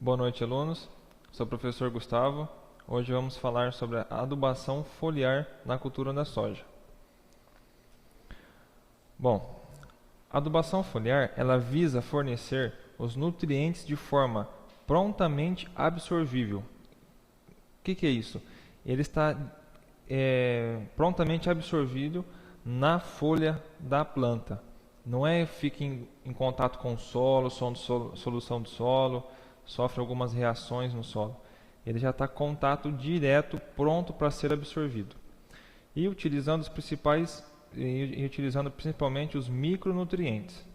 Boa noite, alunos. Sou o professor Gustavo. Hoje vamos falar sobre a adubação foliar na cultura da soja. Bom, a adubação foliar ela visa fornecer os nutrientes de forma prontamente absorvível. O que é isso? Ele está prontamente absorvido na folha da planta. Não fica em contato com o solo, solução do solo, sofre algumas reações no solo. Ele já está em contato direto, pronto para ser absorvido. E utilizando principalmente os micronutrientes.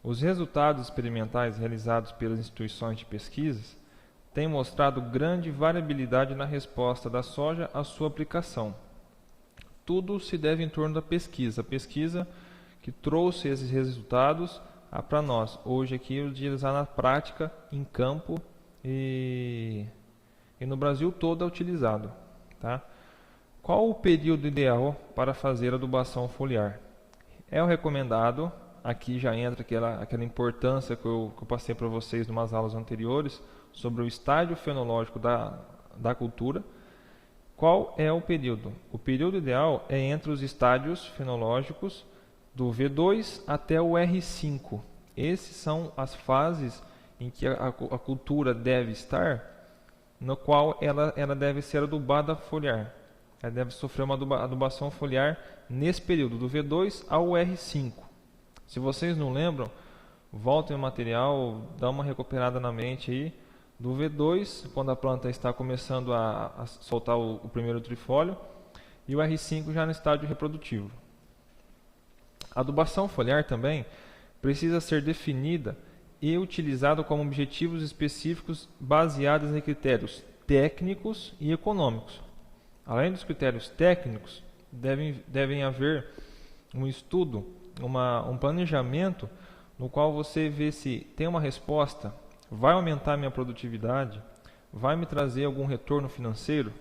Os resultados experimentais realizados pelas instituições de pesquisas têm mostrado grande variabilidade na resposta da soja à sua aplicação. Tudo se deve em torno da pesquisa. A pesquisa que trouxe esses resultados para nós. Hoje aqui utilizar na prática, em campo e no Brasil todo é utilizado. Tá? Qual o período ideal para fazer adubação foliar? É o recomendado, aqui já entra aquela importância que eu passei para vocês em umas aulas anteriores, sobre o estágio fenológico da cultura. Qual é o período? O período ideal é entre os estádios fenológicos do V2 até o R5. Essas são as fases em que a cultura deve estar, no qual ela deve ser adubada foliar. Ela deve sofrer uma adubação foliar nesse período, do V2 ao R5. Se vocês não lembram, voltem ao material, dá uma recuperada na mente aí. Do V2, quando a planta está começando a soltar o primeiro trifólio, e o R5 já no estágio reprodutivo. A adubação foliar também precisa ser definida e utilizada como objetivos específicos baseados em critérios técnicos e econômicos. Além dos critérios técnicos, devem haver um estudo, um planejamento no qual você vê se tem uma resposta, vai aumentar minha produtividade, vai me trazer algum retorno financeiro?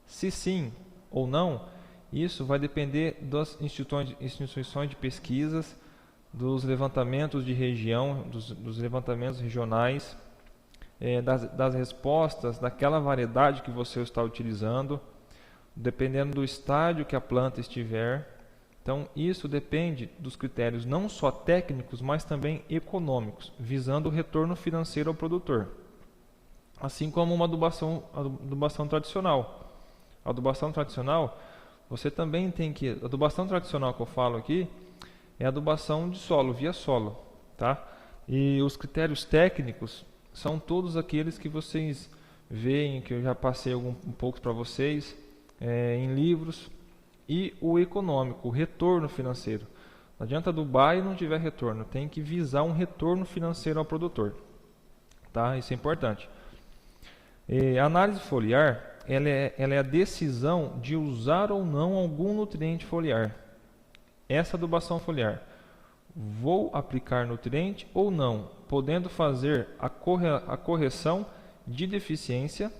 Se sim ou não, isso vai depender das instituições de pesquisas, dos levantamentos de região, dos levantamentos regionais, das respostas daquela variedade que você está utilizando, dependendo do estágio que a planta estiver. Então, isso depende dos critérios não só técnicos, mas também econômicos, visando o retorno financeiro ao produtor. Assim como uma adubação tradicional. A adubação tradicional, você também tem que... A adubação tradicional que eu falo aqui é a adubação de solo, via solo. Tá? E os critérios técnicos são todos aqueles que vocês veem, que eu já passei um pouco para vocês, em livros. E o econômico, o retorno financeiro. Não adianta adubar e não tiver retorno. Tem que visar um retorno financeiro ao produtor. Tá? Isso é importante. A análise foliar, ela é a decisão de usar ou não algum nutriente foliar. Essa adubação foliar. Vou aplicar nutriente ou não? Podendo fazer a correção de deficiência.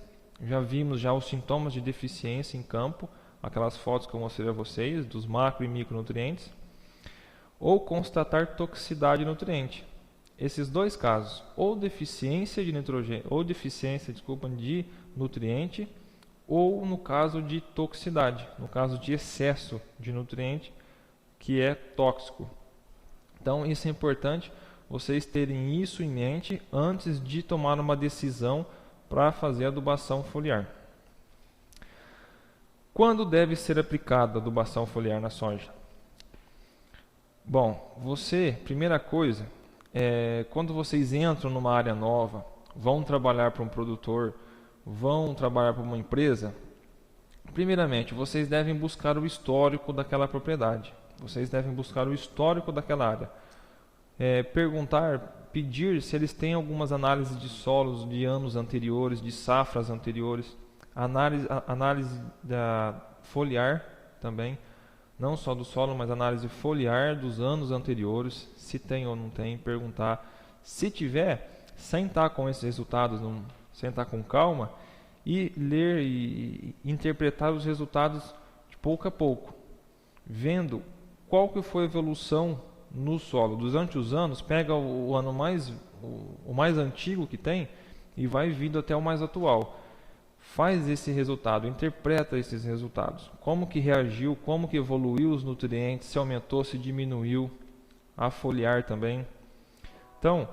Já vimos os sintomas de deficiência em campo. Aquelas fotos que eu mostrei a vocês, dos macro e micronutrientes, ou constatar toxicidade de nutriente. Esses dois casos, ou deficiência de nitrogênio, ou deficiência, de nutriente, ou no caso de toxicidade, no caso de excesso de nutriente, que é tóxico. Então, isso é importante vocês terem isso em mente antes de tomar uma decisão para fazer a adubação foliar. Quando deve ser aplicada a adubação foliar na soja? Bom, primeira coisa, quando vocês entram numa área nova, vão trabalhar para um produtor, vão trabalhar para uma empresa, primeiramente, vocês devem buscar o histórico daquela propriedade. Vocês devem buscar o histórico daquela área. Pedir se eles têm algumas análises de solos de anos anteriores, de safras anteriores. Análise da foliar também, não só do solo, mas análise foliar dos anos anteriores, se tem ou não tem, perguntar. Se tiver, sentar com esses resultados, sentar com calma e ler e interpretar os resultados de pouco a pouco, vendo qual que foi a evolução no solo. Durante os anos, pega o ano mais o mais antigo que tem e vai vindo até o mais atual. Faz esse resultado, interpreta esses resultados. Como que reagiu, como que evoluiu os nutrientes, se aumentou, se diminuiu, a foliar também. Então,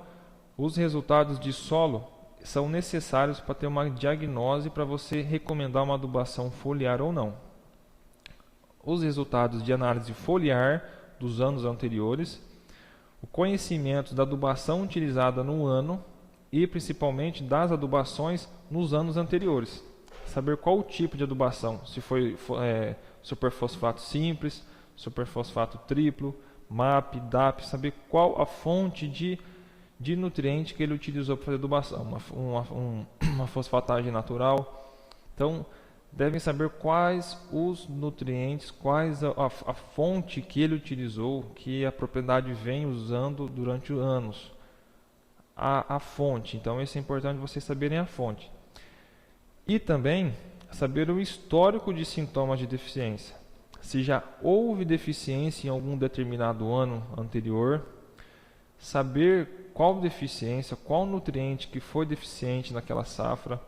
os resultados de solo são necessários para ter uma diagnose para você recomendar uma adubação foliar ou não. Os resultados de análise foliar dos anos anteriores, o conhecimento da adubação utilizada no ano e principalmente das adubações nos anos anteriores. Saber qual o tipo de adubação, se foi superfosfato simples, superfosfato triplo, MAP, DAP, saber qual a fonte de nutriente que ele utilizou para fazer adubação, uma fosfatagem natural. Então, devem saber quais os nutrientes, quais a fonte que ele utilizou, que a propriedade vem usando durante anos. A fonte, então isso é importante vocês saberem a fonte. E também saber o histórico de sintomas de deficiência. Se já houve deficiência em algum determinado ano anterior, saber qual deficiência, qual nutriente que foi deficiente naquela safra,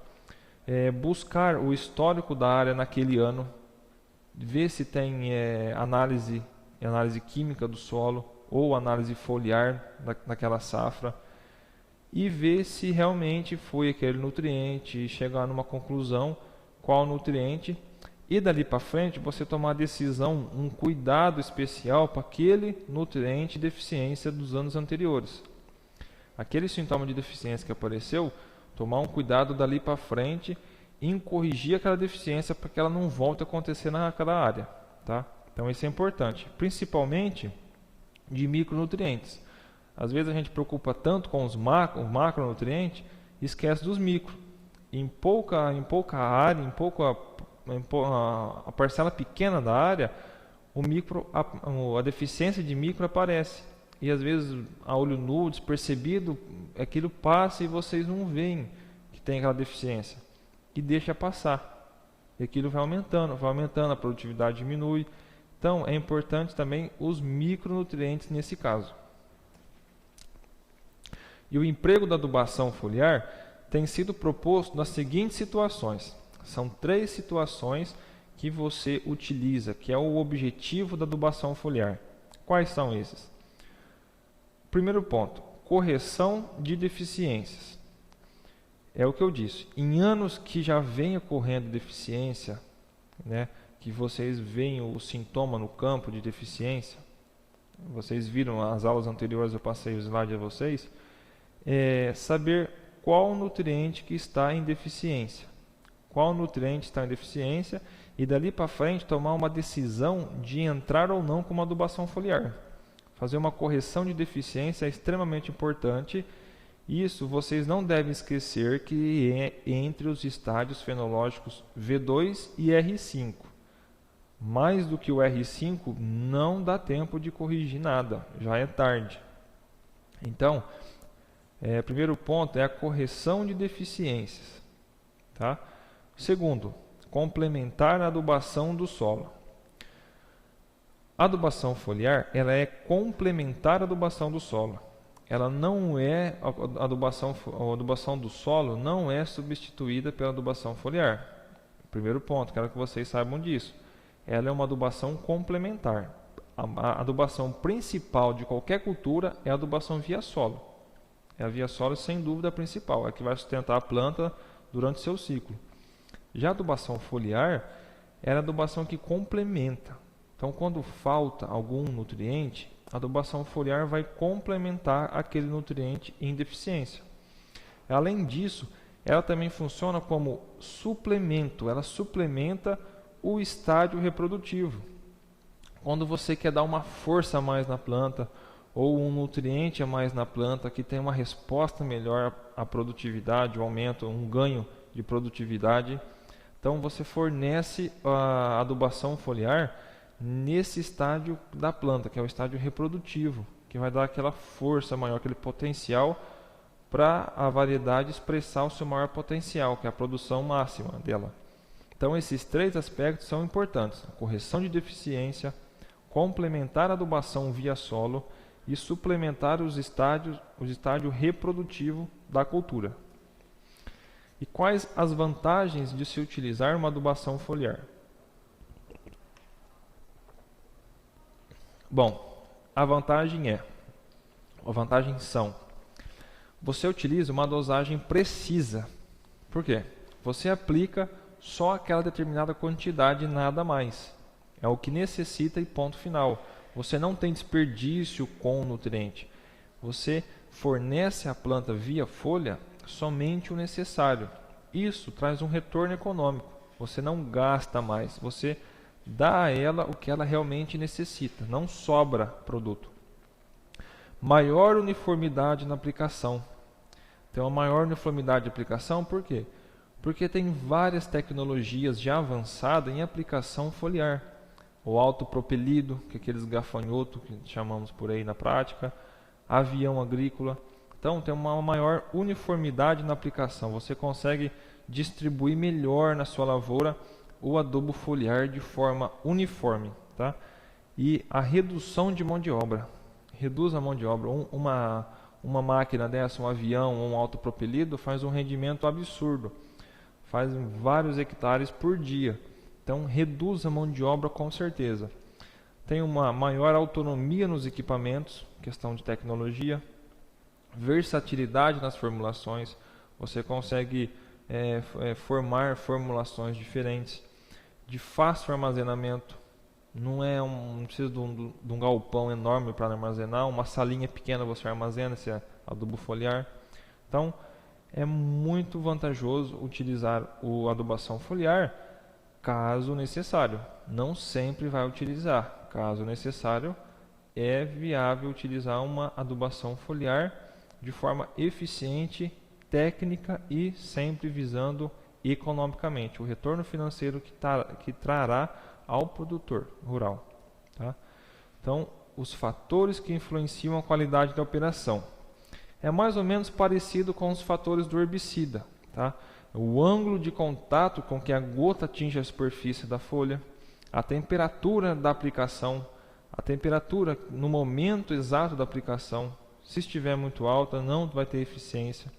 buscar o histórico da área naquele ano, ver se tem análise química do solo ou análise foliar daquela safra e ver se realmente foi aquele nutriente e chegar numa conclusão qual nutriente e dali para frente você tomar a decisão, um cuidado especial para aquele nutriente de deficiência dos anos anteriores. Aquele sintoma de deficiência que apareceu, tomar um cuidado dali para frente em corrigir aquela deficiência para que ela não volte a acontecer naquela área. Tá? Então isso é importante, principalmente de micronutrientes. Às vezes a gente preocupa tanto com os macronutrientes e esquece dos micro. Em pouca área, a parcela pequena da área, a deficiência de micro aparece. E às vezes a olho nu, despercebido, aquilo passa e vocês não veem que tem aquela deficiência. E deixa passar. E aquilo vai aumentando, a produtividade diminui. Então é importante também os micronutrientes nesse caso. E o emprego da adubação foliar tem sido proposto nas seguintes situações. São 3 situações que você utiliza, que é o objetivo da adubação foliar. Quais são esses? Primeiro ponto, correção de deficiências. É o que eu disse, em anos que já vem ocorrendo deficiência, que vocês veem o sintoma no campo de deficiência, vocês viram as aulas anteriores, eu passei o slide a vocês, saber qual nutriente que está em deficiência. Qual nutriente está em deficiência e dali para frente tomar uma decisão de entrar ou não com uma adubação foliar. Fazer uma correção de deficiência é extremamente importante. Isso vocês não devem esquecer que é entre os estádios fenológicos V2 e R5. Mais do que o R5 não dá tempo de corrigir nada, já é tarde. Então, primeiro ponto é a correção de deficiências. Tá? Segundo, complementar a adubação do solo. A adubação foliar ela é complementar à adubação do solo. Ela não é a adubação do solo não é substituída pela adubação foliar. Primeiro ponto, quero que vocês saibam disso. Ela é uma adubação complementar. A adubação principal de qualquer cultura é a adubação via solo. É a via solo sem dúvida principal, é a que vai sustentar a planta durante seu ciclo. Já a adubação foliar é a adubação que complementa. Então, quando falta algum nutriente, a adubação foliar vai complementar aquele nutriente em deficiência. Além disso, ela também funciona como suplemento, ela suplementa o estádio reprodutivo. Quando você quer dar uma força a mais na planta, ou um nutriente a mais na planta, que tem uma resposta melhor à produtividade, um aumento, um ganho de produtividade, então você fornece a adubação foliar nesse estádio da planta, que é o estádio reprodutivo, que vai dar aquela força maior, aquele potencial para a variedade expressar o seu maior potencial, que é a produção máxima dela. Então esses 3 aspectos são importantes: a correção de deficiência, complementar a adubação via solo e suplementar o estágio reprodutivo da cultura. E quais as vantagens de se utilizar uma adubação foliar? Bom, a vantagem são, você utiliza uma dosagem precisa. Por quê? Você aplica só aquela determinada quantidade e nada mais. É o que necessita e ponto final. Você não tem desperdício com o nutriente. Você fornece à planta via folha somente o necessário. Isso traz um retorno econômico. Você não gasta mais. Você dá a ela o que ela realmente necessita. Não sobra produto. Maior uniformidade na aplicação. Tem uma maior uniformidade de aplicação, por quê? Porque tem várias tecnologias já avançadas em aplicação foliar. O autopropelido, que é aqueles gafanhotos que chamamos por aí na prática, avião agrícola. Então tem uma maior uniformidade na aplicação. Você consegue distribuir melhor na sua lavoura o adubo foliar de forma uniforme. Tá? E a redução de mão de obra. Reduz a mão de obra. Uma máquina dessa, um avião ou um autopropelido faz um rendimento absurdo. Faz vários hectares por dia. Então reduz a mão de obra com certeza. Tem uma maior autonomia nos equipamentos, questão de tecnologia, versatilidade nas formulações. Você consegue formar formulações diferentes, de fácil armazenamento. Não precisa de um galpão enorme para armazenar, uma salinha pequena você armazena esse adubo foliar. Então é muito vantajoso utilizar a adubação foliar caso necessário. Não sempre vai utilizar. Caso necessário, é viável utilizar uma adubação foliar de forma eficiente, técnica e sempre visando economicamente o retorno financeiro que trará ao produtor rural. Tá? Então, os fatores que influenciam a qualidade da operação. É mais ou menos parecido com os fatores do herbicida. Tá? O ângulo de contato com que a gota atinge a superfície da folha, a temperatura da aplicação, a temperatura no momento exato da aplicação, se estiver muito alta, não vai ter eficiência.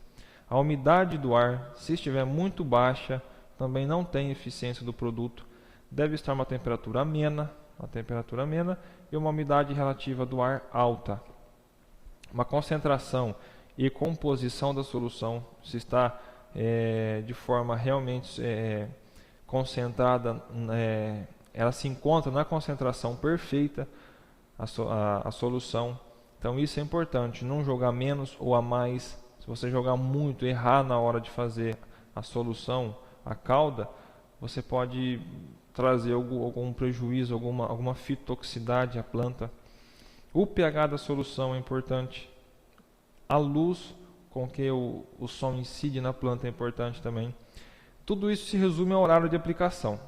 A umidade do ar, se estiver muito baixa, também não tem eficiência do produto. Deve estar uma temperatura amena e uma umidade relativa do ar alta. Uma concentração e composição da solução, se está de forma realmente concentrada, ela se encontra na concentração perfeita, a solução. Então isso é importante, não jogar menos ou a mais. Se você jogar muito, errar na hora de fazer a solução, a calda, você pode trazer algum prejuízo, alguma fitotoxicidade à planta. O pH da solução é importante. A luz com que o sol incide na planta é importante também. Tudo isso se resume ao horário de aplicação.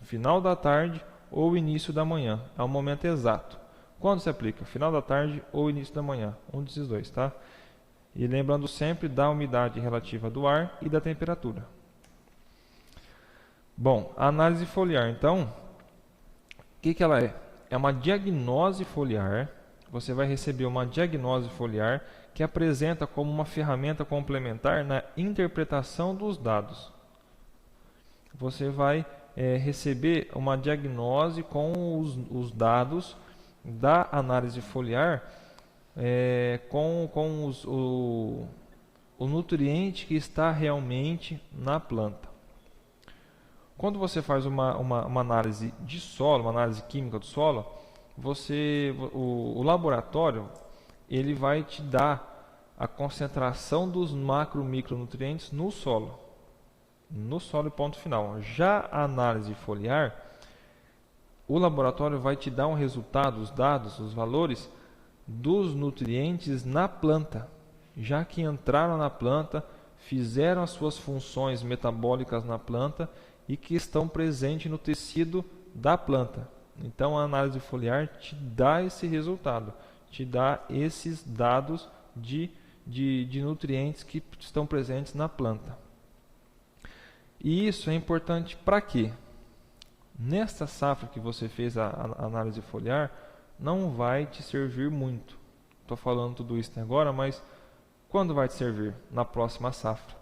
Final da tarde ou início da manhã. É o momento exato. Quando se aplica? Final da tarde ou início da manhã. Um desses dois, tá? E lembrando sempre da umidade relativa do ar e da temperatura. Bom, a análise foliar, então, o que ela é? É uma diagnose foliar. Você vai receber uma diagnose foliar que apresenta como uma ferramenta complementar na interpretação dos dados. Você vai receber uma diagnose com os dados da análise foliar, com o nutriente que está realmente na planta. Quando você faz uma análise de solo, uma análise química do solo, o laboratório ele vai te dar a concentração dos macro-micronutrientes no solo e ponto final. Já a análise foliar, o laboratório vai te dar um resultado, os dados, os valores dos nutrientes na planta, já que entraram na planta, fizeram as suas funções metabólicas na planta e que estão presentes no tecido da planta. Então a análise foliar te dá esse resultado, te dá esses dados de nutrientes que estão presentes na planta. E isso é importante para quê? Nesta safra que você fez a análise foliar, não vai te servir muito. estou falando tudo isso agora, mas quando vai te servir? Na próxima safra.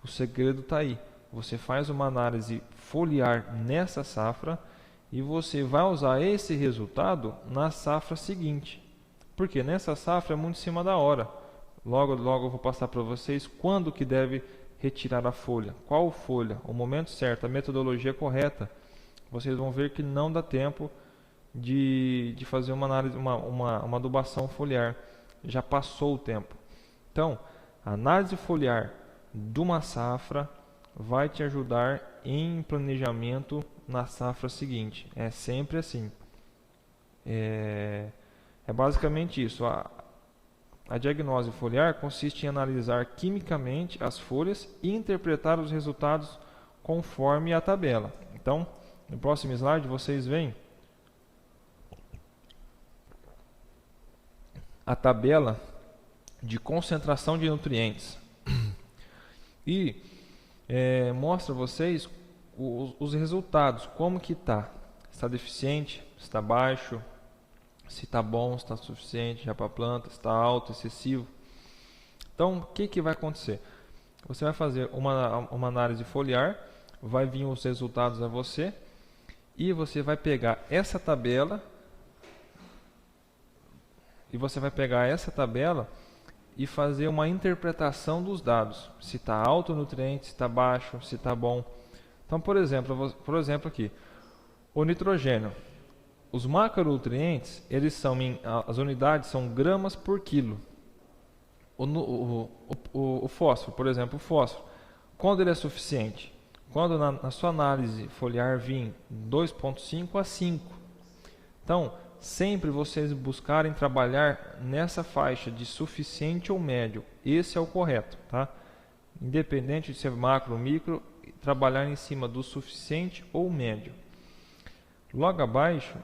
O segredo está aí. Você faz uma análise foliar nessa safra e você vai usar esse resultado na safra seguinte. Porque nessa safra é muito em cima da hora. Logo eu vou passar para vocês quando que deve retirar a folha. Qual folha? O momento certo, a metodologia correta. Vocês vão ver que não dá tempo de fazer uma análise, uma adubação foliar. Já passou o tempo. Então, a análise foliar de uma safra vai te ajudar em planejamento na safra seguinte. É sempre assim. É basicamente isso. A diagnose foliar consiste em analisar quimicamente as folhas e interpretar os resultados conforme a tabela. Então, no próximo slide vocês veem a tabela de concentração de nutrientes e mostra a vocês os resultados, como que está. Está deficiente, está baixo, se está bom, se está suficiente já para a planta, se está alto, excessivo. Então, o que vai acontecer? Você vai fazer uma análise foliar, vai vir os resultados a você e você vai pegar essa tabela e fazer uma interpretação dos dados. Se está alto o nutriente, se está baixo, se está bom. Então, por exemplo aqui, o nitrogênio. Os macronutrientes, as unidades são gramas por quilo. O fósforo, por exemplo, quando ele é suficiente? Quando na sua análise foliar vir 2,5 a 5. Então, sempre vocês buscarem trabalhar nessa faixa de suficiente ou médio. Esse é o correto, tá? Independente de ser macro ou micro, trabalhar em cima do suficiente ou médio. Logo abaixo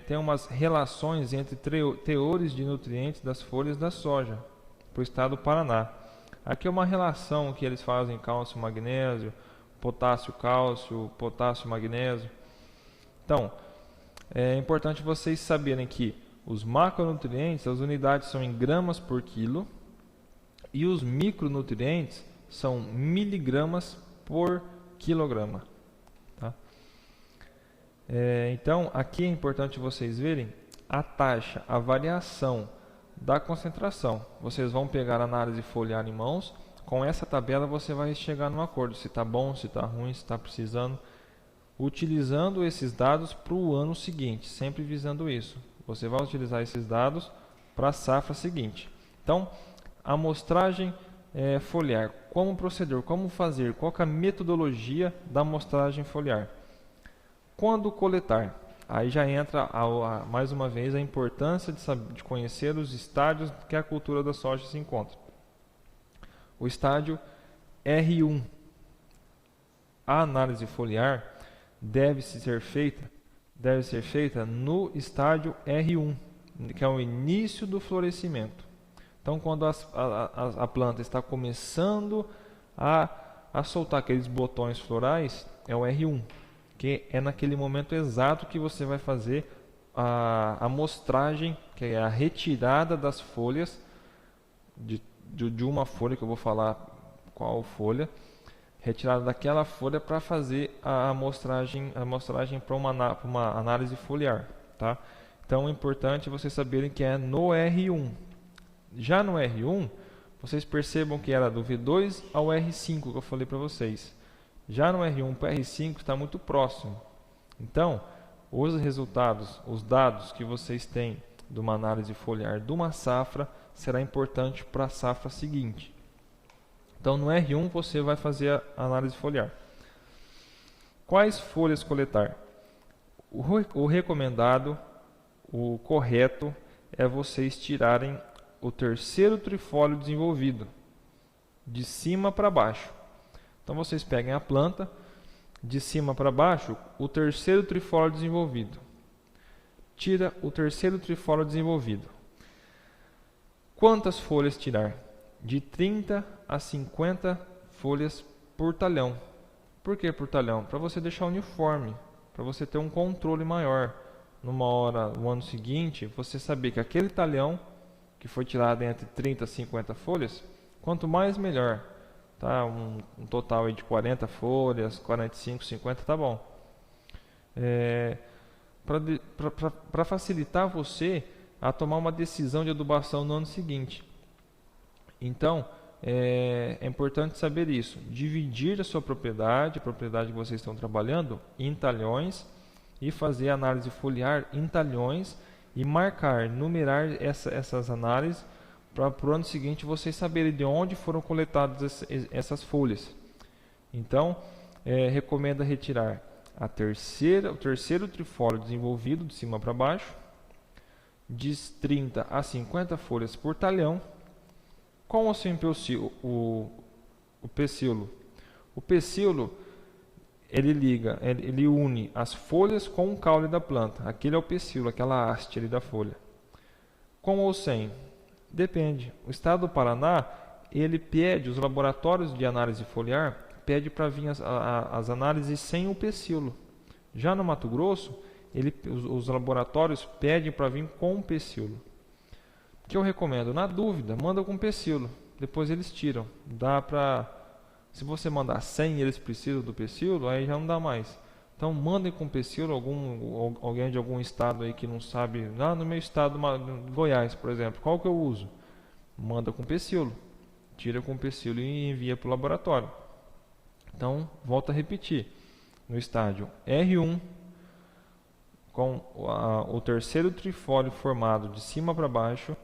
tem umas relações entre teores de nutrientes das folhas da soja para o estado do Paraná. Aqui é uma relação que eles fazem cálcio-magnésio, potássio-cálcio, potássio-magnésio. Então, é importante vocês saberem que os macronutrientes, as unidades são em gramas por quilo e os micronutrientes são miligramas por quilograma. Tá? Então, aqui é importante vocês verem a taxa, a variação da concentração. Vocês vão pegar a análise foliar em mãos. Com essa tabela você vai chegar num acordo se está bom, se está ruim, se está precisando. Utilizando esses dados para o ano seguinte, sempre visando isso. Você vai utilizar esses dados para a safra seguinte. Então, a amostragem foliar. Como proceder? Como fazer? Qual é a metodologia da amostragem foliar? Quando coletar? Aí já entra mais uma vez a importância de conhecer os estádios que a cultura da soja se encontra. O estádio R1. A análise foliar deve ser feita no estádio R1, que é o início do florescimento. Então, quando a planta está começando a soltar aqueles botões florais, é o R1, que é naquele momento exato que você vai fazer a amostragem, que é a retirada das folhas, de uma folha, que eu vou falar qual folha, retirada daquela folha para fazer a amostragem para uma análise foliar. Tá? Então é importante vocês saberem que é no R1. Já no R1, vocês percebam que era do V2 ao R5 que eu falei para vocês. Já no R1 para R5 está muito próximo. Então, os resultados, os dados que vocês têm de uma análise foliar de uma safra será importante para a safra seguinte. Então, no R1 você vai fazer a análise foliar. Quais folhas coletar? O recomendado, o correto, é vocês tirarem o terceiro trifólio desenvolvido, de cima para baixo. Então, vocês peguem a planta, de cima para baixo, o terceiro trifólio desenvolvido. Tira o terceiro trifólio desenvolvido. Quantas folhas tirar? De 30 a 50 folhas por talhão. Por que por talhão? Para você deixar uniforme, para você ter um controle maior. Numa hora, no ano seguinte, você saber que aquele talhão que foi tirada entre 30 e 50 folhas, quanto mais melhor. Tá? Um total aí de 40 folhas, 45, 50, tá bom. Para facilitar você a tomar uma decisão de adubação no ano seguinte. Então, é importante saber isso. Dividir a sua propriedade, a propriedade que vocês estão trabalhando, em talhões e fazer análise foliar em talhões e marcar, numerar essas análises para o ano seguinte vocês saberem de onde foram coletadas essas folhas. Então, recomenda retirar o terceiro trifólio desenvolvido de cima para baixo, de 30 a 50 folhas por talhão, com ou sem o pecíolo. O pecíolo, ele une as folhas com o caule da planta. Aquele é o pecíolo, aquela haste ali da folha. Com ou sem? Depende. O estado do Paraná, ele pede, os laboratórios de análise foliar, pede para vir as análises sem o pecíolo. Já no Mato Grosso, os laboratórios pedem para vir com o pecíolo. O que eu recomendo? Na dúvida, manda com pecíolo. Depois eles tiram. Dá para... Se você mandar 100 e eles precisam do pecíolo, aí já não dá mais. Então mandem com pecíolo, alguém de algum estado aí que não sabe. No meu estado, Goiás, por exemplo, qual que eu uso? Manda com pecíolo. Tira com pecíolo e envia para o laboratório. Então, volto a repetir. No estádio R1, com o terceiro trifólio formado de cima para baixo,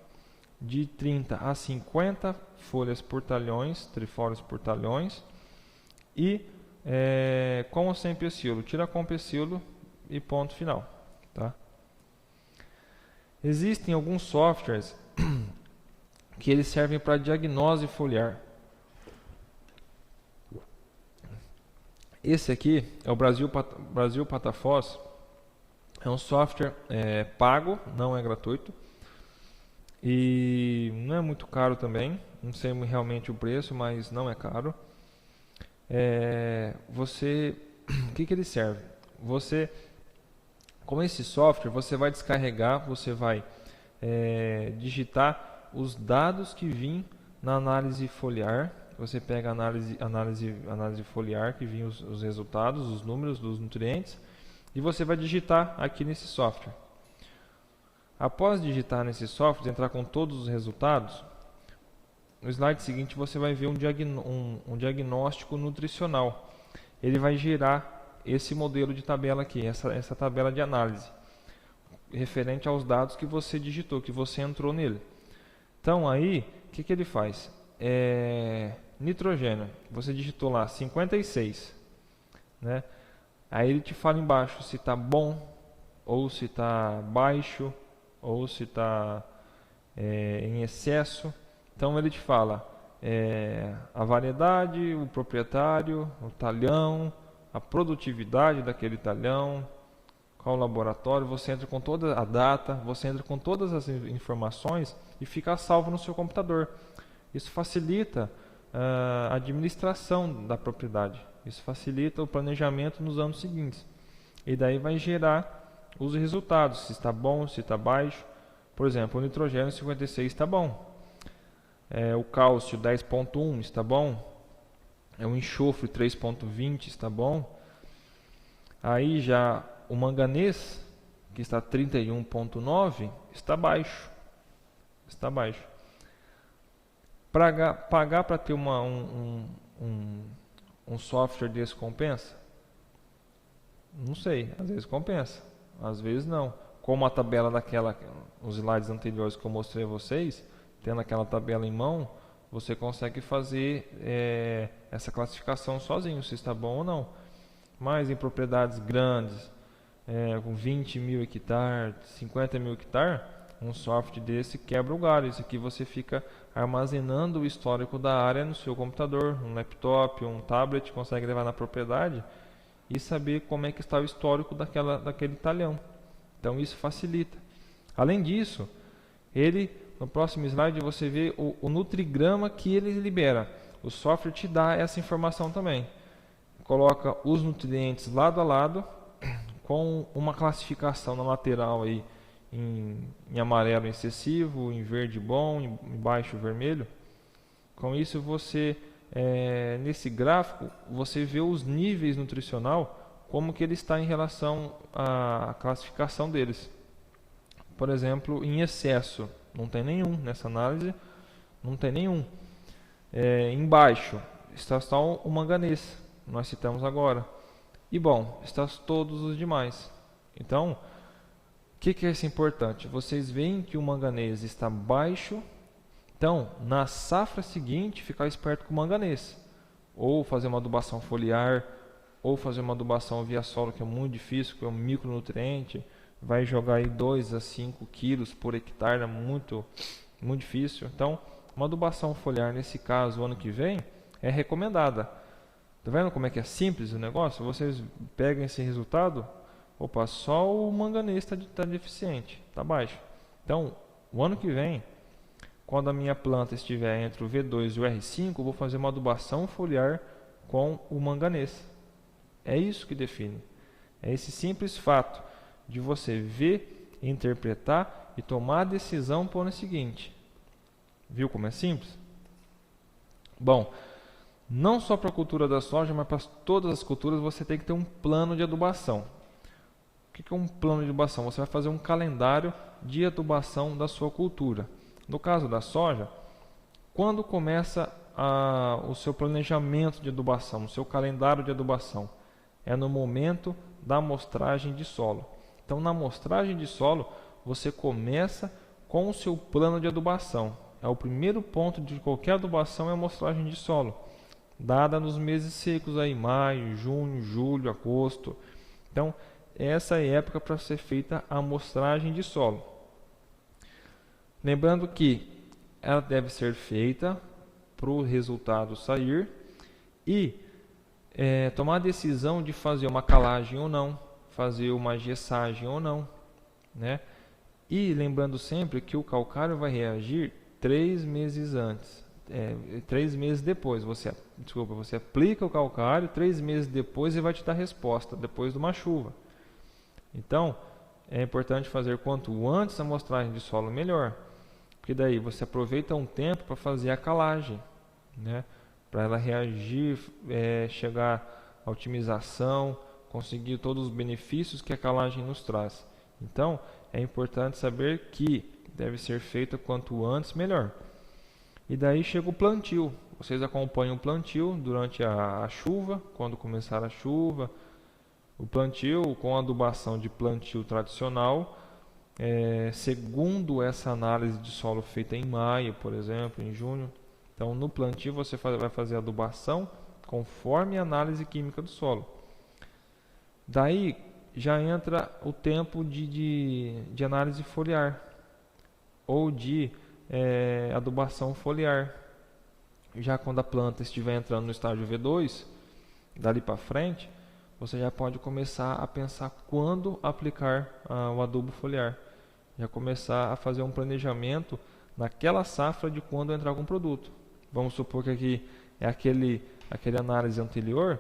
de 30 a 50 folhas por talhões, trifólios por talhões, e com ou sem pecíolo. Tira com pecíolo e ponto final. Tá? Existem alguns softwares que eles servem para diagnose foliar. Esse aqui é o Brasil Patafós. É um software pago, não é gratuito. E não é muito caro também. Não sei realmente o preço, mas não é caro. O que ele serve? Com esse software, você vai descarregar, você vai digitar os dados que vêm na análise foliar. Você pega a análise foliar que vinha os resultados, os números dos nutrientes, e você vai digitar aqui nesse software. Após digitar nesse software, entrar com todos os resultados, no slide seguinte você vai ver um diagnóstico nutricional. Ele vai gerar esse modelo de tabela aqui, essa tabela de análise, referente aos dados que você digitou, que você entrou nele. Então aí, o que ele faz? Nitrogênio, você digitou lá 56, né? Aí ele te fala embaixo se está bom, ou se está baixo, ou se está em excesso. Então ele te fala a variedade, o proprietário, o talhão, a produtividade daquele talhão, qual o laboratório. Você entra com toda a data, você entra com todas as informações e fica salvo no seu computador. Isso facilita a administração da propriedade. Isso facilita o planejamento nos anos seguintes. E daí vai gerar os resultados, se está bom, se está baixo. Por exemplo, o nitrogênio 56 está bom. O cálcio 10.1 está bom. O enxofre 3.20 está bom. Aí já o manganês, que está 31.9, está baixo. Está baixo. Pagar para ter um software desse compensa? Não sei, às vezes compensa, às vezes não. Como a tabela os slides anteriores que eu mostrei a vocês, tendo aquela tabela em mão, você consegue fazer essa classificação sozinho, se está bom ou não. Mas em propriedades grandes, com 20 mil hectares, 50 mil hectares, um software desse quebra o galho. Isso aqui você fica armazenando o histórico da área no seu computador, um laptop, um tablet, consegue levar na propriedade e saber como é que está o histórico daquele talhão. Então isso facilita. Além disso, no próximo slide você vê o nutrigrama que ele libera. O software te dá essa informação também. Coloca os nutrientes lado a lado, com uma classificação na lateral aí, em amarelo excessivo, em verde bom, em baixo vermelho. Com isso você, nesse gráfico, você vê os níveis nutricional, como que ele está em relação à classificação deles. Por exemplo, em excesso, não tem nenhum nessa análise, não tem nenhum. Em baixo está só o manganês, nós citamos agora. E bom, está todos os demais. Então, o que é isso importante? Vocês veem que o manganês está baixo. Então, na safra seguinte, ficar esperto com o manganês. Ou fazer uma adubação foliar, ou fazer uma adubação via solo, que é muito difícil, que é um micronutriente. Vai jogar aí 2 a 5 quilos por hectare, é muito difícil. Então, uma adubação foliar, nesse caso, o ano que vem, é recomendada. Tá vendo como é que é simples o negócio? Vocês pegam esse resultado, opa, só o manganês está deficiente, está baixo. Então, o ano que vem, quando a minha planta estiver entre o V2 e o R5, eu vou fazer uma adubação foliar com o manganês. É isso que define. É esse simples fato de você ver, interpretar e tomar a decisão para o ano seguinte. Viu como é simples? Bom, não só para a cultura da soja, mas para todas as culturas você tem que ter um plano de adubação. O que é um plano de adubação? Você vai fazer um calendário de adubação da sua cultura. No caso da soja, quando começa o seu planejamento de adubação, o seu calendário de adubação? É no momento da amostragem de solo. Então, na amostragem de solo, você começa com o seu plano de adubação. É o primeiro ponto de qualquer adubação, é a amostragem de solo, dada nos meses secos, aí, maio, junho, julho, agosto. Então, essa é a época para ser feita a amostragem de solo. Lembrando que ela deve ser feita para o resultado sair e tomar a decisão de fazer uma calagem ou não, fazer uma gessagem ou não, né? E lembrando sempre que o calcário vai reagir 3 meses antes, 3 meses depois. Você aplica o calcário, 3 meses depois ele vai te dar resposta, depois de uma chuva. Então, é importante fazer quanto antes a amostragem de solo, melhor. Porque daí você aproveita um tempo para fazer a calagem, né? Para ela reagir, chegar à otimização, conseguir todos os benefícios que a calagem nos traz. Então, é importante saber que deve ser feita quanto antes, melhor. E daí chega o plantio. Vocês acompanham o plantio durante a chuva, quando começar a chuva. O plantio com a adubação de plantio tradicional, segundo essa análise de solo feita em maio, por exemplo, em junho. Então, no plantio você vai fazer a adubação conforme a análise química do solo. Daí já entra o tempo de análise foliar ou de adubação foliar. Já quando a planta estiver entrando no estágio V2, dali para frente, você já pode começar a pensar quando aplicar o adubo foliar. Já começar a fazer um planejamento naquela safra de quando entrar algum produto. Vamos supor que aqui é aquele análise anterior,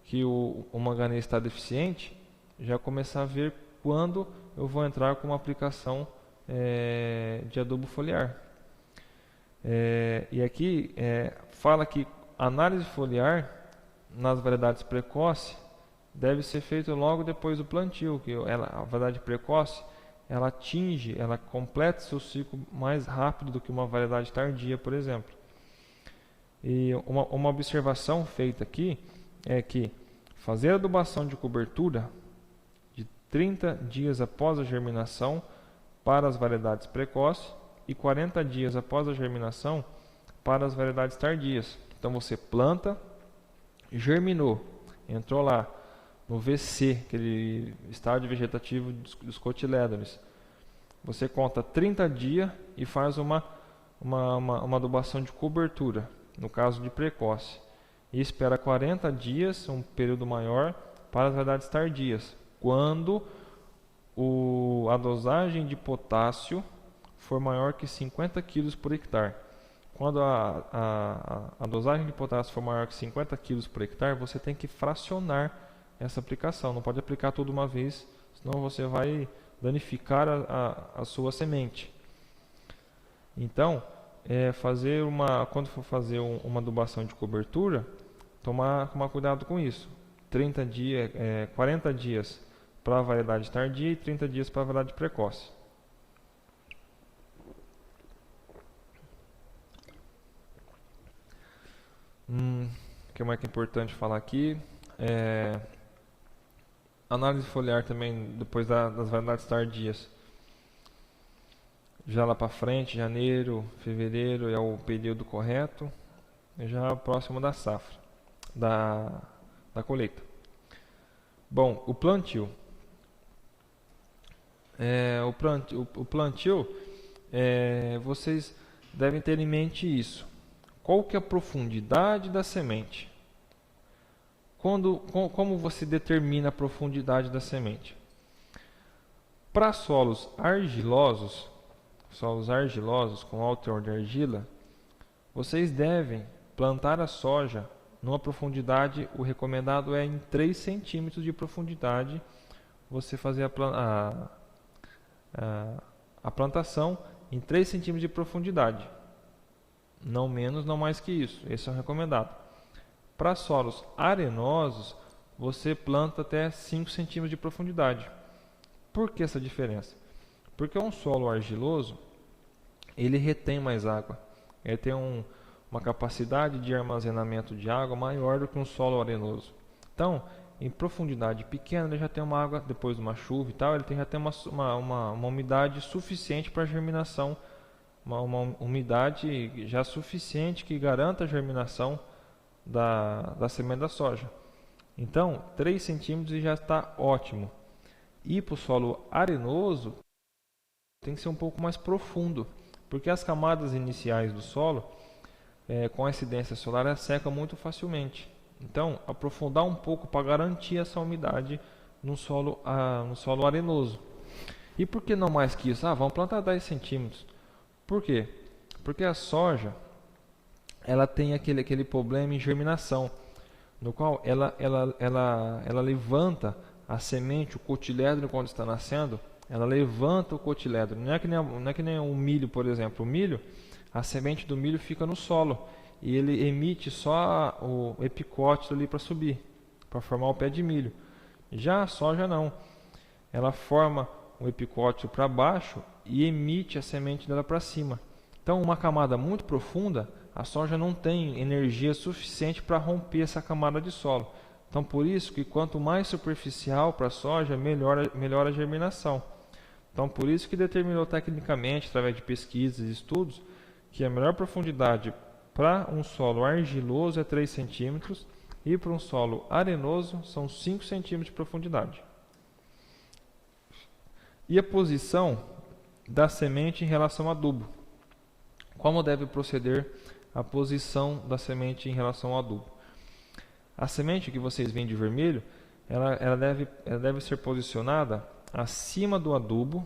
que o manganês está deficiente, já começar a ver quando eu vou entrar com uma aplicação de adubo foliar. E aqui fala que a análise foliar nas variedades precoces deve ser feita logo depois do plantio, que a variedade precoce ela completa seu ciclo mais rápido do que uma variedade tardia, por exemplo. E uma observação feita aqui é que fazer a adubação de cobertura de 30 dias após a germinação para as variedades precoces e 40 dias após a germinação para as variedades tardias. Então você planta, germinou, entrou lá no VC, aquele estágio vegetativo dos cotilédones. Você conta 30 dias e faz uma adubação de cobertura, no caso de precoce. E espera 40 dias, um período maior, para as variedades tardias, quando a dosagem de potássio for maior que 50 kg por hectare. Quando a dosagem de potássio for maior que 50 kg por hectare, você tem que fracionar essa aplicação. Não pode aplicar tudo uma vez, senão você vai danificar a sua semente. Então, quando for fazer uma adubação de cobertura, tomar cuidado com isso. 40 dias para a variedade tardia e 30 dias para a variedade precoce. O que mais que é importante falar aqui? Análise foliar também, depois das variedades tardias. Já lá para frente, janeiro, fevereiro é o período correto, já próximo da safra, da colheita. Bom, o plantio. O plantio, vocês devem ter em mente isso. Qual que é a profundidade da semente? Como você determina a profundidade da semente? Para solos argilosos com alto teor de argila, vocês devem plantar a soja numa profundidade, o recomendado é em 3 centímetros de profundidade, você fazer a plantação em 3 centímetros de profundidade. Não menos, não mais que isso. Esse é o recomendado. Para solos arenosos, você planta até 5 centímetros de profundidade. Por que essa diferença? Porque um solo argiloso, ele retém mais água. Ele tem uma capacidade de armazenamento de água maior do que um solo arenoso. Então, em profundidade pequena, ele já tem uma água, depois de uma chuva e tal, ele já tem uma umidade suficiente para germinação, uma umidade já suficiente que garanta a germinação da semente da soja. Então, 3 centímetros já está ótimo. E para o solo arenoso, tem que ser um pouco mais profundo, porque as camadas iniciais do solo, com a incidência solar, secam muito facilmente. Então, aprofundar um pouco para garantir essa umidade no solo arenoso. E por que não mais que isso? Vamos plantar 10 centímetros. Por quê? Porque a soja, ela tem aquele problema em germinação, no qual ela levanta a semente, o cotilédone, quando está nascendo, ela levanta o cotilédone. Não é que nem o milho, por exemplo. O milho, a semente do milho fica no solo e ele emite só o epicótilo ali para subir, para formar o pé de milho. Já a soja não. Ela forma o epicótilo para baixo e emite a semente dela para cima. Então, uma camada muito profunda, a soja não tem energia suficiente para romper essa camada de solo. Então, por isso que quanto mais superficial para a soja, melhor a germinação. Então, por isso que determinou tecnicamente, através de pesquisas e estudos, que a melhor profundidade para um solo argiloso é 3 centímetros e para um solo arenoso são 5 centímetros de profundidade. E a posição da semente em relação ao adubo. Como deve proceder a posição da semente em relação ao adubo? A semente que vocês veem de vermelho, ela deve ser posicionada acima do adubo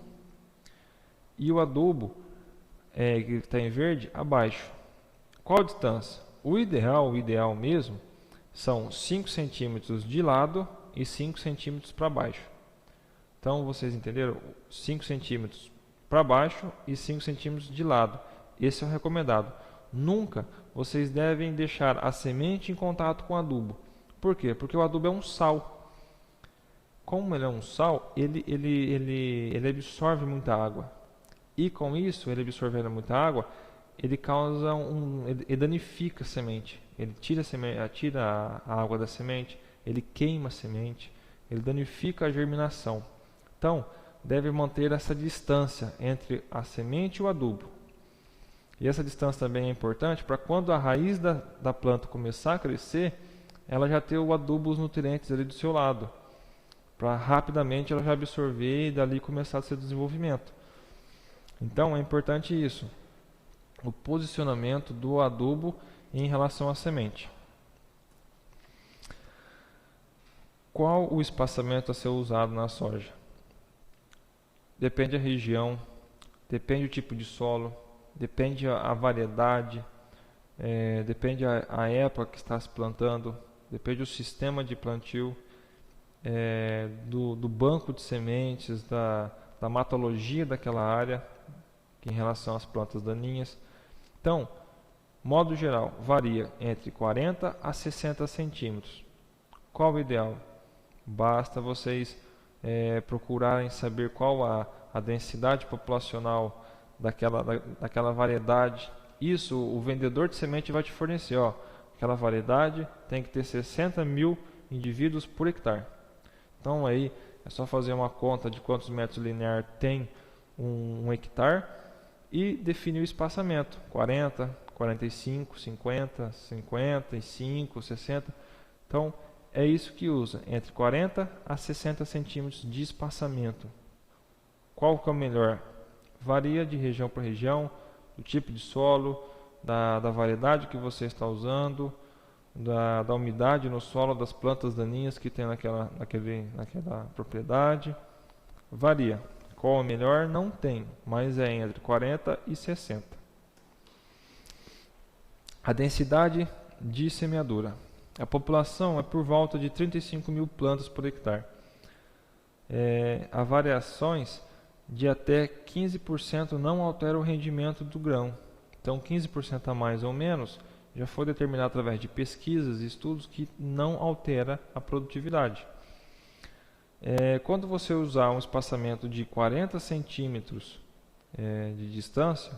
e o adubo que está em verde abaixo. Qual a distância? O ideal mesmo, são 5 centímetros de lado e 5 centímetros para baixo. Então vocês entenderam? 5 centímetros para baixo e 5 centímetros de lado. Esse é o recomendado. Nunca vocês devem deixar a semente em contato com o adubo. Por quê? Porque o adubo é um sal. Como ele é um sal, ele absorve muita água. E com isso, ele absorvendo muita água, ele danifica a semente. Ele tira a água da semente, ele queima a semente, ele danifica a germinação. Então, deve manter essa distância entre a semente e o adubo. E essa distância também é importante para quando a raiz da planta começar a crescer, ela já ter o adubo, os nutrientes ali do seu lado, para rapidamente ela já absorver e dali começar o seu desenvolvimento. Então é importante isso, o posicionamento do adubo em relação à semente. Qual o espaçamento a ser usado na soja? Depende da região, depende do tipo de solo, depende a variedade, depende a época que está se plantando, depende do sistema de plantio, do banco de sementes, da matologia daquela área em relação às plantas daninhas. Então, modo geral, varia entre 40 a 60 centímetros. Qual o ideal? Basta vocês procurarem saber qual a densidade populacional daquela variedade. Isso o vendedor de semente vai te fornecer. Ó, aquela variedade tem que ter 60 mil indivíduos por hectare. Então aí é só fazer uma conta de quantos metros lineares tem um hectare e definir o espaçamento. 40, 45, 50, 55, 60. Então é isso que usa, entre 40 a 60 centímetros de espaçamento. Qual que é o melhor? Varia de região para região, do tipo de solo, da variedade que você está usando, da umidade no solo, das plantas daninhas que tem naquela propriedade. Varia. Qual é o melhor? Não tem, mas é entre 40 e 60. A densidade de semeadura. A população é por volta de 35 mil plantas por hectare. Há variações de até 15% não altera o rendimento do grão. Então 15% a mais ou menos já foi determinado através de pesquisas e estudos que não altera a produtividade. Quando você usar um espaçamento de 40 centímetros de distância,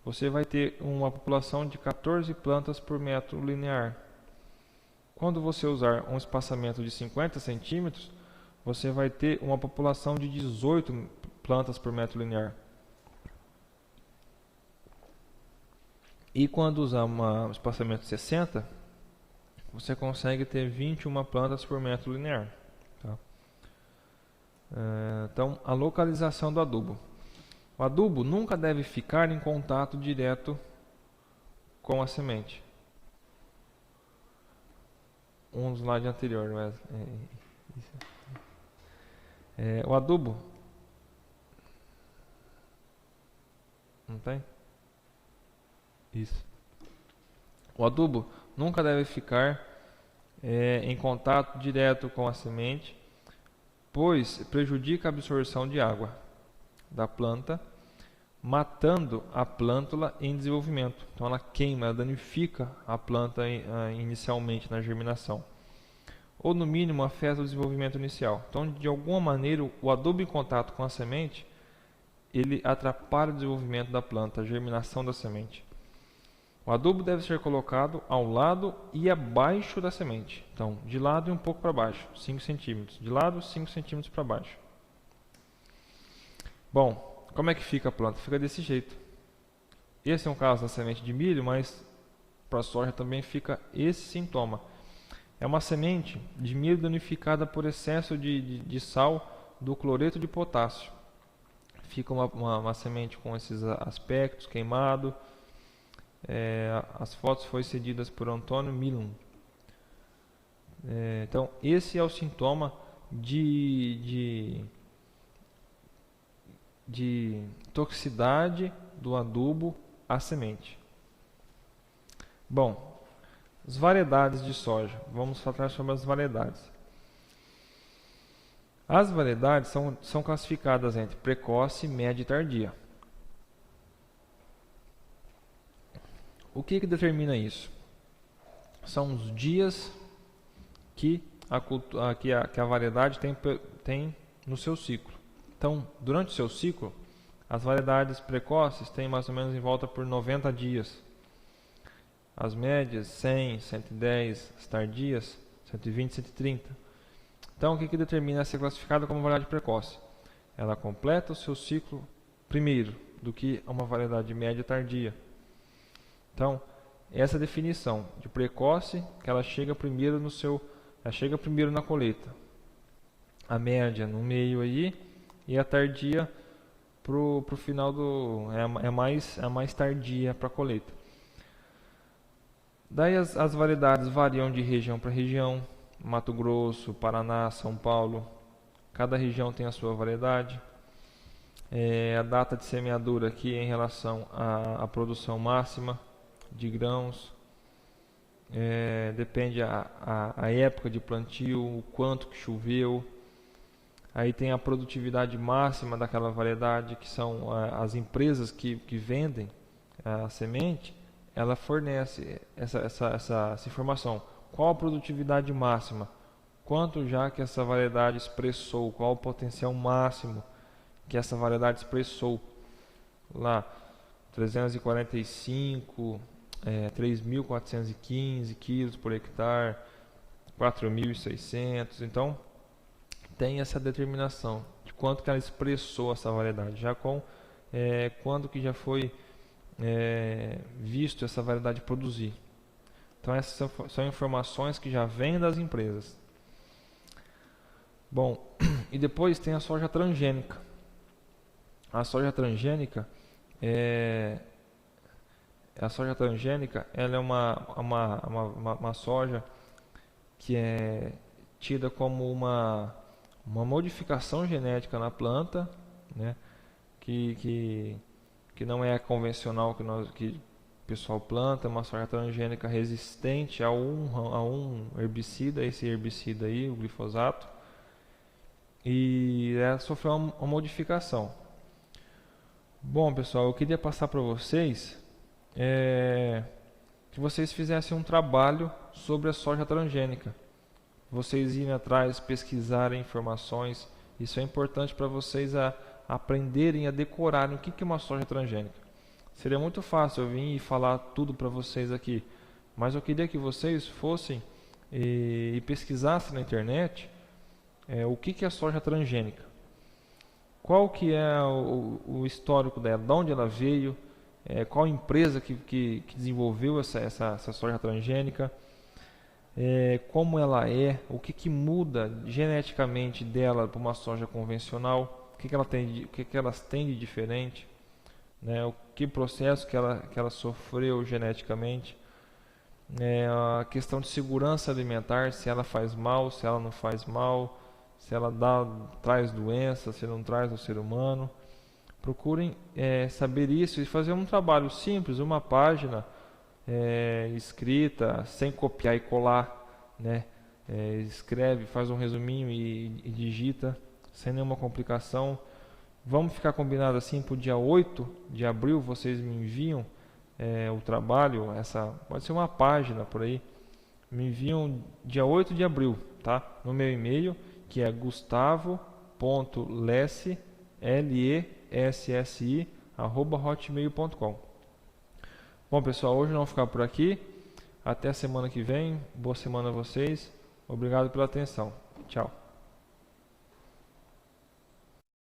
você vai ter uma população de 14 plantas por metro linear. Quando você usar um espaçamento de 50 centímetros, você vai ter uma população de 18 plantas por metro linear. E quando usar um espaçamento de 60, você consegue ter 21 plantas por metro linear. Tá? Então, a localização do adubo. O adubo nunca deve ficar em contato direto com a semente. Um slide anterior, mas o adubo não tem? Isso. O adubo nunca deve ficar em contato direto com a semente, pois prejudica a absorção de água da planta, matando a plântula em desenvolvimento. Então ela queima, ela danifica a planta inicialmente na germinação. Ou no mínimo afeta o desenvolvimento inicial. Então de alguma maneira o adubo em contato com a semente, ele atrapalha o desenvolvimento da planta, a germinação da semente. O adubo deve ser colocado ao lado e abaixo da semente. Então de lado e um pouco para baixo, 5 centímetros. De lado, 5 centímetros para baixo. Bom, como é que fica a planta? Fica desse jeito. Esse é um caso da semente de milho, mas para a soja também fica esse sintoma. É uma semente de milho danificada por excesso de sal do cloreto de potássio. Fica uma semente com esses aspectos, queimado. As fotos foram cedidas por Antônio Milun. Então, esse é o sintoma de toxicidade do adubo à semente. Bom, as variedades de soja. Vamos falar sobre as variedades. As variedades são classificadas entre precoce, média e tardia. O que determina isso? São os dias que a variedade tem no seu ciclo. Então, durante o seu ciclo, as variedades precoces têm mais ou menos em volta por 90 dias. As médias, 100, 110, as tardias, 120, 130. Então, o que determina ser classificada como variedade precoce? Ela completa o seu ciclo primeiro do que uma variedade média tardia. Então, essa definição de precoce, que ela chega primeiro na colheita. A média no meio aí e a tardia pro final é a mais tardia para a colheita. Daí as variedades variam de região para região. Mato Grosso, Paraná, São Paulo, cada região tem a sua variedade. A data de semeadura aqui em relação à produção máxima de grãos, depende a época de plantio, o quanto que choveu, Aí tem a produtividade máxima daquela variedade, que são as empresas que vendem a semente, ela fornece essa informação. Qual a produtividade máxima? Quanto já que essa variedade expressou? Qual o potencial máximo que essa variedade expressou? Lá, 345, 3.415 quilos por hectare, 4.600. Então, tem essa determinação de quanto que ela expressou essa variedade, já com quando que já foi visto essa variedade produzir. Então essas são informações que já vêm das empresas. Bom, e depois tem a soja transgênica. A soja transgênica ela é uma soja que é tida como uma modificação genética na planta, né? que não é convencional que o pessoal planta, é uma soja transgênica resistente a um herbicida, esse herbicida aí, o glifosato, e ela sofreu uma modificação. Bom, pessoal, eu queria passar para vocês que vocês fizessem um trabalho sobre a soja transgênica. Vocês irem atrás, pesquisarem informações. Isso é importante para vocês aprenderem a decorarem o que é uma soja transgênica. Seria muito fácil eu vir e falar tudo para vocês aqui, mas eu queria que vocês fossem e pesquisassem na internet o que é a soja transgênica. Qual que é o histórico dela, de onde ela veio, qual empresa que desenvolveu essa soja transgênica, como ela é, o que muda geneticamente dela para uma soja convencional, o que elas têm de diferente, né, o que processo que ela sofreu geneticamente, a questão de segurança alimentar, se ela faz mal, se ela não faz mal, se ela traz doença, se não traz no ser humano. Procurem saber isso e fazer um trabalho simples, uma página escrita, sem copiar e colar, né? Escreve, faz um resuminho e digita, sem nenhuma complicação. Vamos ficar combinado assim para o dia 8 de abril, vocês me enviam o trabalho, pode ser uma página por aí, me enviam dia 8 de abril, tá? No meu e-mail, que é gustavo.lessi@hotmail.com. Bom, pessoal, hoje não vou ficar por aqui. Até a semana que vem. Boa semana a vocês. Obrigado pela atenção. Tchau.